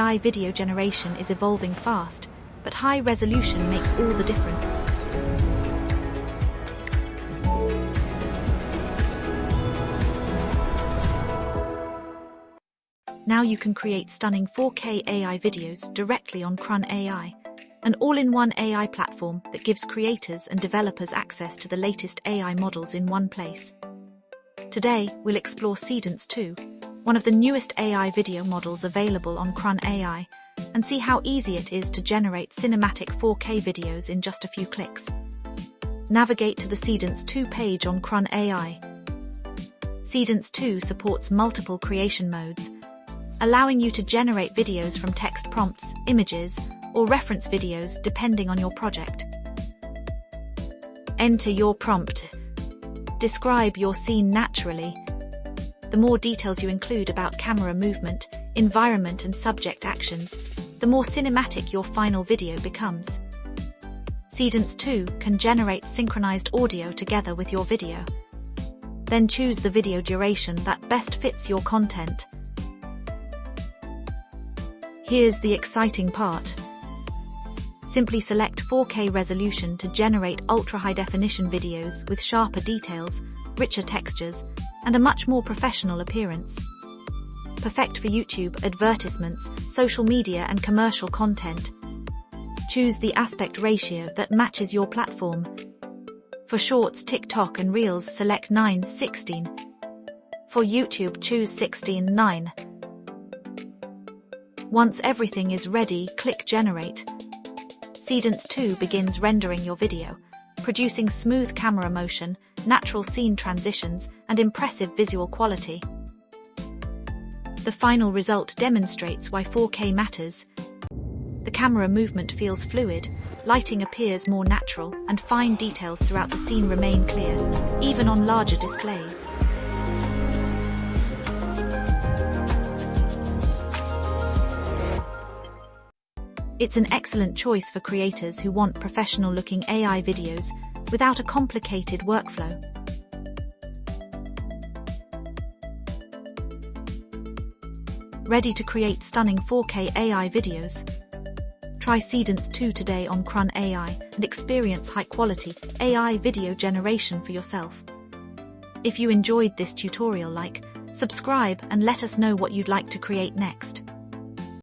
AI video generation is evolving fast, but high resolution makes all the difference. Now you can create stunning 4K AI videos directly on Crun AI, an all-in-one AI platform that gives creators and developers access to the latest AI models in one place. Today, we'll explore Seedance 2, one of the newest AI video models available on Crun AI, and see how easy it is to generate cinematic 4K videos in just a few clicks. Navigate to the Seedance 2 page on Crun AI. Seedance 2 supports multiple creation modes, allowing you to generate videos from text prompts, images, or reference videos depending on your project. Enter your prompt. Describe your scene naturally. The more details you include about camera movement, environment, and subject actions, the more cinematic your final video becomes. Seedance 2 can generate synchronized audio together with your video. Then choose the video duration that best fits your content. Here's the exciting part. Simply select 4K resolution to generate ultra-high-definition videos with sharper details, richer textures, and a much more professional appearance. Perfect for YouTube, advertisements, social media, and commercial content. Choose the aspect ratio that matches your platform. For Shorts, TikTok, and Reels, select 9:16. For YouTube, choose 16:9. Once everything is ready, click Generate. Seedance 2 begins rendering your video, producing smooth camera motion, natural scene transitions, and impressive visual quality. The final result demonstrates why 4K matters. The camera movement feels fluid, lighting appears more natural, and fine details throughout the scene remain clear, even on larger displays. It's an excellent choice for creators who want professional-looking AI videos without a complicated workflow. Ready to create stunning 4K AI videos? Try Seedance 2 today on Crun AI and experience high-quality AI video generation for yourself. If you enjoyed this tutorial, subscribe, and let us know what you'd like to create next.